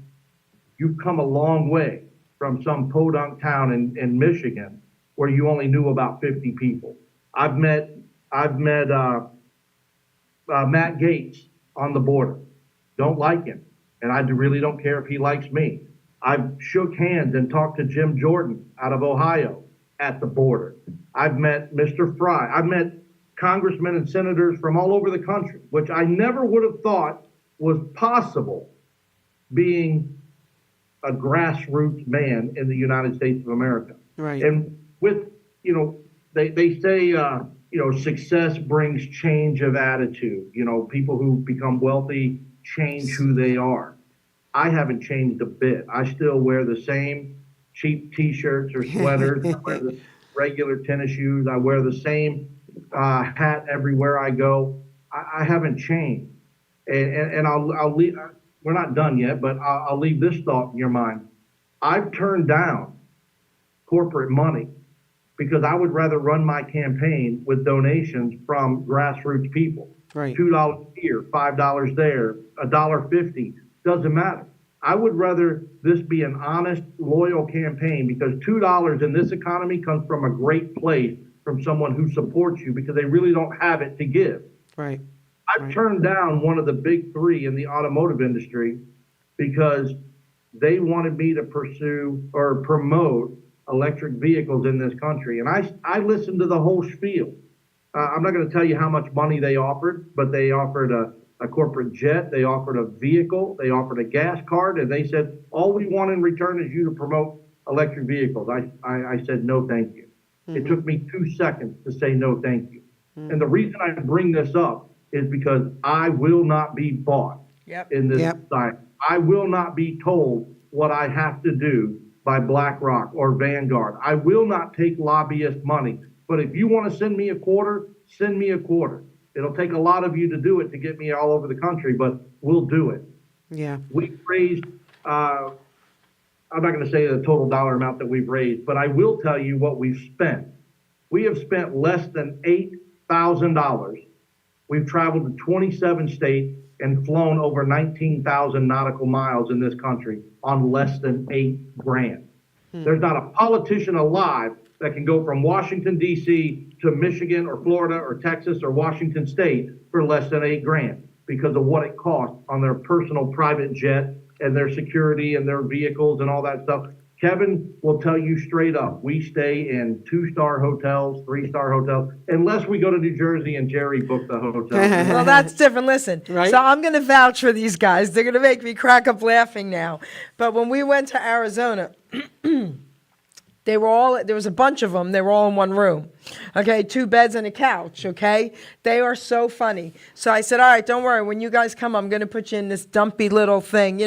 you've come a long way from some podunk town in Michigan where you only knew about 50 people. I've met Matt Gaetz on the border. Don't like him, and I really don't care if he likes me. I've shook hands and talked to Jim Jordan out of Ohio at the border. I've met Mr. Fry. I've met congressmen and senators from all over the country, which I never would have thought was possible being a grassroots man in the United States of America. Right. And with, they say, success brings change of attitude. People who become wealthy change who they are. I haven't changed a bit. I still wear the same cheap t-shirts or sweaters. I wear the regular tennis shoes. I wear the same hat everywhere I go. I haven't changed. And I'll leave. We're not done yet, but I'll leave this thought in your mind. I've turned down corporate money because I would rather run my campaign with donations from grassroots people. Right. $2 here, $5 there, $1.50, doesn't matter. I would rather this be an honest, loyal campaign because $2 in this economy comes from a great place from someone who supports you because they really don't have it to give. Right. I've turned down one of the big three in the automotive industry because they wanted me to pursue or promote electric vehicles in this country. And I listened to the whole spiel. I'm not going to tell you how much money they offered, but they offered a corporate jet, they offered a vehicle, they offered a gas card, and they said, all we want in return is you to promote electric vehicles. I said, no, thank you. It took me 2 seconds to say no, thank you. And the reason I bring this up is because I will not be bought in this society. I will not be told what I have to do by BlackRock or Vanguard. I will not take lobbyist money. But if you want to send me a quarter, send me a quarter. It'll take a lot of you to do it to get me all over the country, but we'll do it. Yeah. We've raised, I'm not going to say the total dollar amount that we've raised, but I will tell you what we've spent. We have spent less than $8,000. We've traveled to 27 states and flown over 19,000 nautical miles in this country on less than $8,000. There's not a politician alive that can go from Washington, D.C. to Michigan or Florida or Texas or Washington State for less than $8,000 because of what it costs on their personal private jet and their security and their vehicles and all that stuff. Kevin will tell you straight up, we stay in 2-star hotels, 3-star hotels, unless we go to New Jersey and Jerry booked the hotel. Well, that's different. Listen, Right? so I'm going to vouch for these guys. They're going to make me crack up laughing now. But when we went to Arizona, There was a bunch of them. They were all in one room. Okay, 2 beds and a couch, okay? They are so funny. So I said, all right, don't worry. When you guys come, I'm going to put you in this dumpy little thing,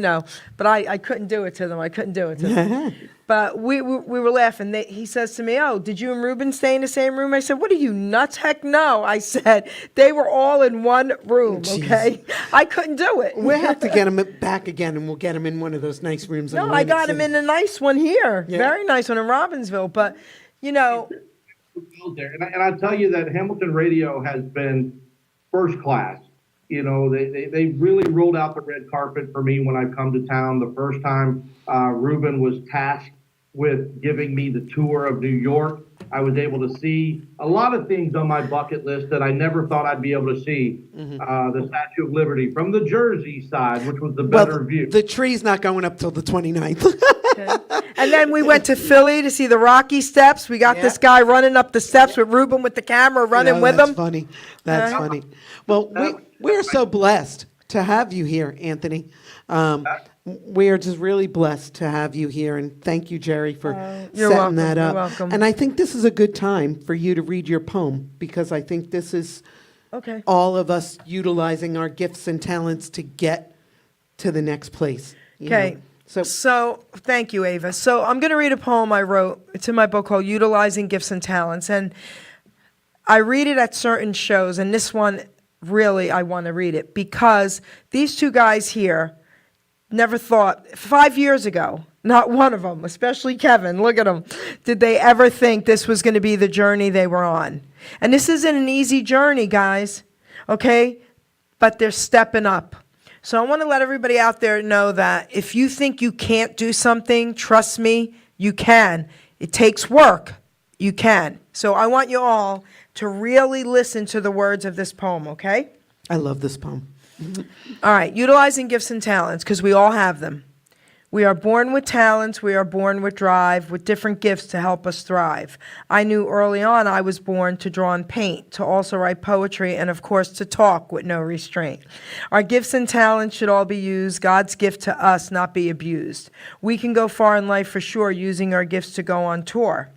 But I couldn't do it to them. I couldn't do it to them. But we were laughing. He says to me, oh, did you and Ruben stay in the same room? I said, what are you, nuts? Heck no. I said, they were all in one room, okay? I couldn't do it. We'll have to get him back again, and we'll get him in one of those nice rooms. No, I got him in a nice one here. Yeah. Very nice one in Robbinsville. But, And I tell you that Hamilton Radio has been first class. They really rolled out the red carpet for me when I've come to town. The first time Ruben was tasked with giving me the tour of New York, I was able to see a lot of things on my bucket list that I never thought I'd be able to see. The Statue of Liberty from the Jersey side, which was the better view. The tree's not going up till the 29th. Okay. And then we went to Philly to see the Rocky Steps. We got this guy running up the steps with Ruben with the camera running with him. Funny. That's funny. Well, we're so blessed to have you here, Anthony. We are just really blessed to have you here, and thank you, Geri, for setting that up. You're welcome. And I think this is a good time for you to read your poem, because I think this is all of us utilizing our gifts and talents to get to the next place. Okay. So thank you, Ava. So I'm going to read a poem I wrote. It's in my book called Utilizing Gifts and Talents. And I read it at certain shows. And this one, really, I want to read it because these 2 guys here never thought, 5 years ago, not one of them, especially Kevin, look at him, did they ever think this was going to be the journey they were on. And this isn't an easy journey, guys, okay? But they're stepping up. So I want to let everybody out there know that if you think you can't do something, trust me, you can. It takes work. You can. So I want you all to really listen to the words of this poem, okay? I love this poem. All right, utilizing gifts and talents, because we all have them. We are born with talents, we are born with drive, with different gifts to help us thrive. I knew early on I was born to draw and paint, to also write poetry, and of course to talk with no restraint. Our gifts and talents should all be used, God's gift to us, not be abused. We can go far in life for sure, using our gifts to go on tour.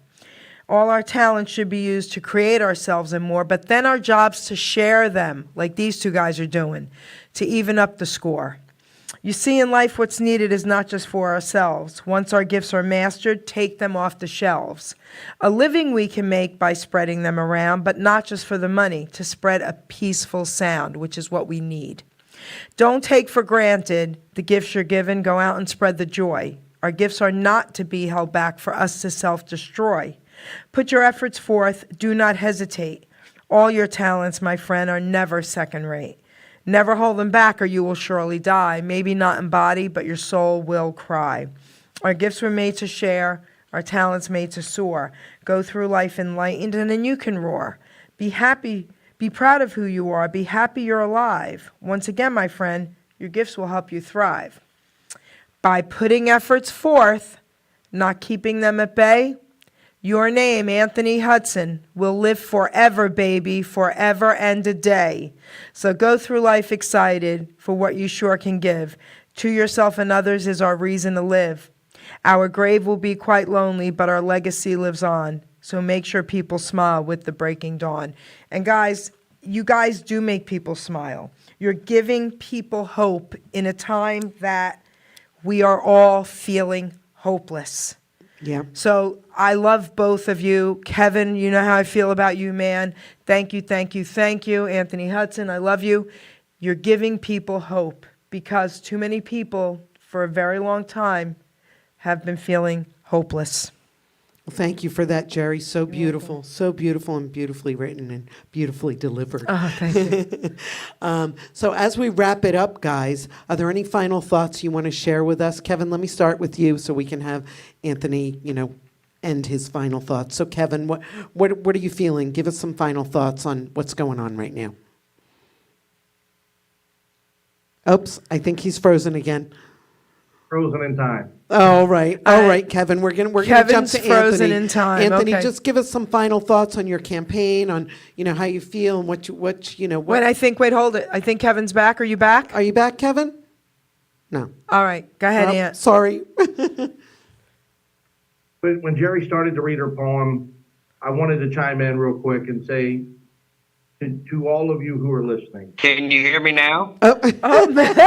All our talents should be used to create ourselves and more, but then our job's to share them, like these 2 guys are doing, to even up the score. You see, in life, what's needed is not just for ourselves. Once our gifts are mastered, take them off the shelves. A living we can make by spreading them around, but not just for the money, to spread a peaceful sound, which is what we need. Don't take for granted the gifts you're given. Go out and spread the joy. Our gifts are not to be held back for us to self-destroy. Put your efforts forth. Do not hesitate. All your talents, my friend, are never second-rate. Never hold them back or you will surely die. Maybe not in body, but your soul will cry. Our gifts were made to share, our talents made to soar. Go through life enlightened and then you can roar. Be happy, be proud of who you are, be happy you're alive. Once again, my friend, your gifts will help you thrive. By putting efforts forth, not keeping them at bay, your name, Anthony Hudson, will live forever, baby, forever and a day. So go through life excited for what you sure can give. To yourself and others is our reason to live. Our grave will be quite lonely, but our legacy lives on. So make sure people smile with the breaking dawn. And guys, you guys do make people smile. You're giving people hope in a time that we are all feeling hopeless. Yeah. So I love both of you. Kevin, you know how I feel about you, man. Thank you, thank you, thank you. Anthony Hudson, I love you. You're giving people hope because too many people for a very long time have been feeling hopeless. Well, thank you for that, Geri. So beautiful and beautifully written and beautifully delivered. Oh, thank you. So as we wrap it up, guys, are there any final thoughts you want to share with us? Kevin, let me start with you so we can have Anthony, end his final thoughts. So Kevin, what are you feeling? Give us some final thoughts on what's going on right now. Oops, I think he's frozen again. Frozen in time. All right, Kevin. We're gonna jump Kevin's to frozen Anthony. in time. Anthony, Okay. just give us some final thoughts on your campaign, on how you feel and what. Wait, hold it. I think Kevin's back. Are you back? Are you back, Kevin? No. All right, go ahead, Oh, Ant. sorry. But when Geri started to read her poem, I wanted to chime in real quick and say to all of you who are listening. Can you hear me now? Oh, man.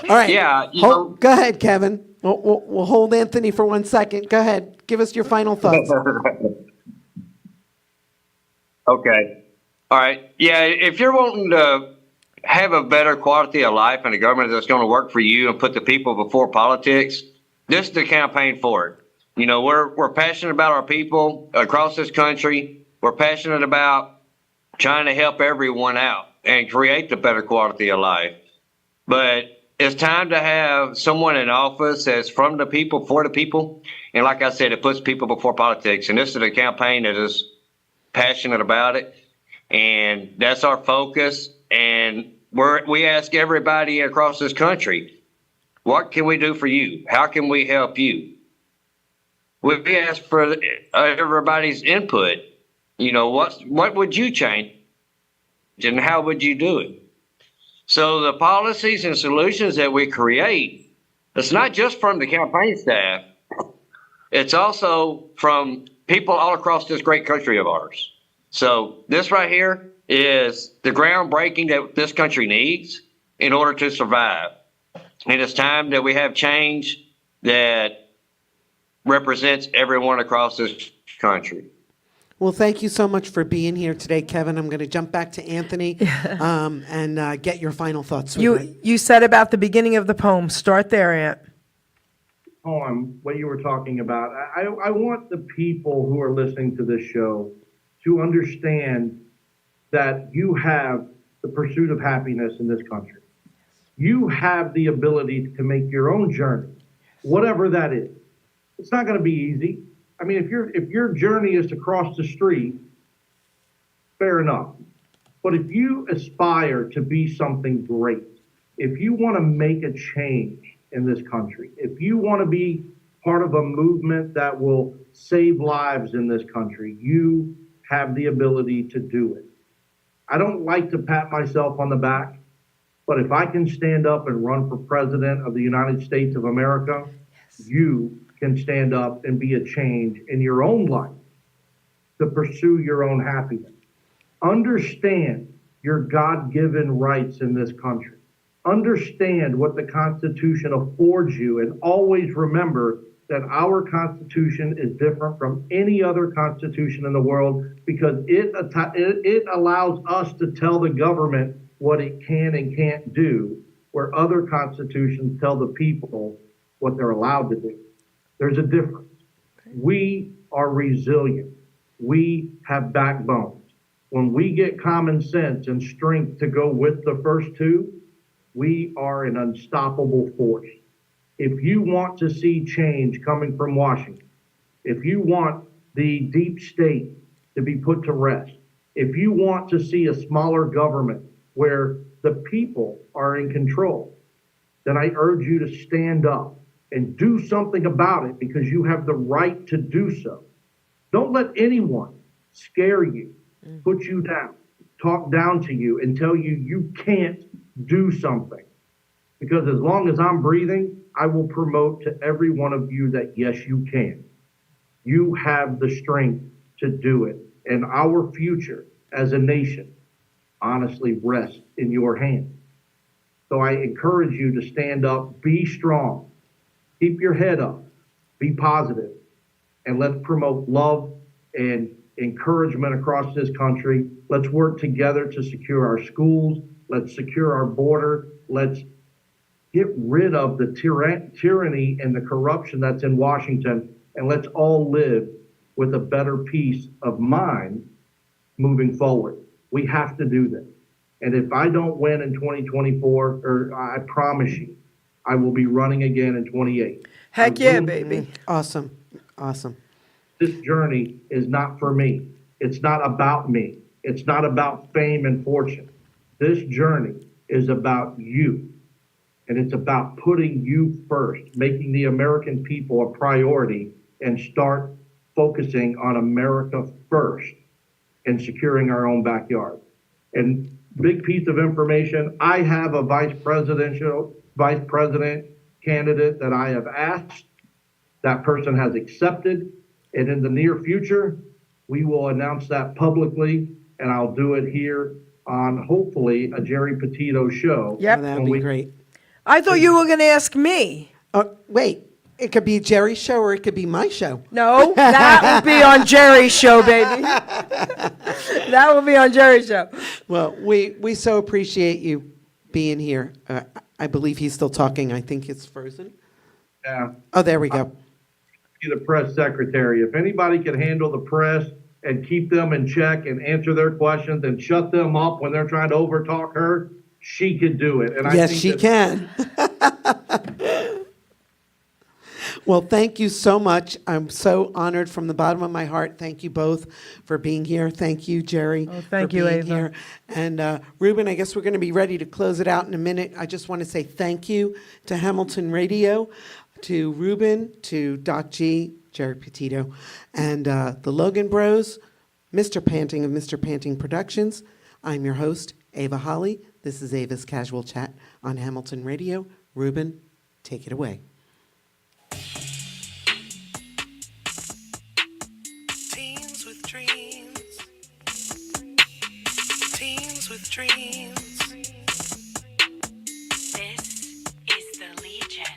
All right. Yeah, you know- Go ahead, Kevin. We'll hold Anthony for 1 second. Go ahead. Give us your final thoughts. Okay. All right. Yeah, if you're wanting to have a better quality of life and a government that's going to work for you and put the people before politics, this is the campaign for it. You know, we're passionate about our people across this country. We're passionate about trying to help everyone out and create the better quality of life. But it's time to have someone in office that's from the people, for the people. And like I said, it puts people before politics. And this is a campaign that is passionate about it. And that's our focus. And we ask everybody across this country, what can we do for you? How can we help you? We ask for everybody's input. You know, what would you change and how would you do it? So the policies and solutions that we create, it's not just from the campaign staff. It's also from people all across this great country of ours. So this right here is the groundbreaking that this country needs in order to survive. And it's time that we have change that represents everyone across this country. Well, thank you so much for being here today, Kevin. I'm going to jump back to Anthony and get your final thoughts. You said about the beginning of the poem. Start there, Ant. Poem, what you were talking about. I want the people who are listening to this show to understand that you have the pursuit of happiness in this country. You have the ability to make your own journey, whatever that is. It's not going to be easy. I mean, if your journey is to cross the street, fair enough. But if you aspire to be something great, if you want to make a change in this country, if you want to be part of a movement that will save lives in this country, you have the ability to do it. I don't like to pat myself on the back, but if I can stand up and run for president of the United States of America, you can stand up and be a change in your own life to pursue your own happiness. Understand your God-given rights in this country. Understand what the Constitution affords you, and always remember that our Constitution is different from any other Constitution in the world because it allows us to tell the government what it can and can't do, where other constitutions tell the people what they're allowed to do. There's a difference. We are resilient. We have backbones. When we get common sense and strength to go with the first two, we are an unstoppable force. If you want to see change coming from Washington, if you want the deep state to be put to rest, if you want to see a smaller government where the people are in control, then I urge you to stand up and do something about it because you have the right to do so. Don't let anyone scare you, put you down, talk down to you, and tell you you can't do something. Because as long as I'm breathing, I will promote to every one of you that yes, you can. You have the strength to do it. And our future as a nation honestly rests in your hands. So I encourage you to stand up, be strong, keep your head up, be positive, and let's promote love and encouragement across this country. Let's work together to secure our schools. Let's secure our border. Let's get rid of the tyranny and the corruption that's in Washington, and let's all live with a better peace of mind moving forward. We have to do this. And if I don't win in 2024, I promise you, I will be running again in 28. Heck yeah, baby. Awesome. Awesome. This journey is not for me. It's not about me. It's not about fame and fortune. This journey is about you. And it's about putting you first, making the American people a priority, and start focusing on America first and securing our own backyard. And big piece of information, I have a vice president candidate that I have asked that person has accepted. And in the near future, we will announce that publicly, and I'll do it here on hopefully a Geri Petito show. Yep. Oh, that'd when be we- great. I thought you were going to ask me. Oh, wait. It could be Jerry's show or it could be my show. No, that will be on Jerry's show, baby. That will be on Jerry's show. Well, we so appreciate you being here. I believe he's still talking. I think it's frozen. Yeah. Oh, there we go. Be the press secretary. If anybody can handle the press and keep them in check and answer their questions and shut them up when they're trying to overtalk her, she could do it. And I Yes, think she that- can. Well, thank you so much. I'm so honored from the bottom of my heart. Thank you both for being here. Thank you, Geri, thank for you, being Ava. here. And Ruben, I guess we're going to be ready to close it out in a minute. I just want to say thank you to Hamilton Radio, to Ruben, to Doc G, Geri Petito, and the Logan Bros, Mr. Panting of Mr. Panting Productions. I'm your host, Ava Holly. This is Ava's Casual Chat on Hamilton Radio. Ruben, take it away. Teens with dreams. Teens with dreams. This is the Legion.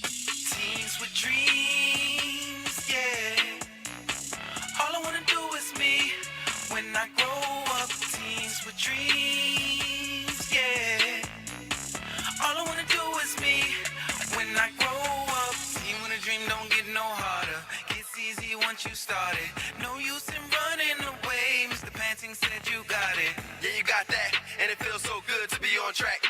Teens with dreams, yeah. All I wanna do is me when I grow up. Teens with dreams, yeah. All I wanna do is me when I grow up. Teen with a dream don't get no harder. Gets easy once you start it. No use in running away. Mr. Panting said you got it. Yeah, you got that, and it feels so good to be on track.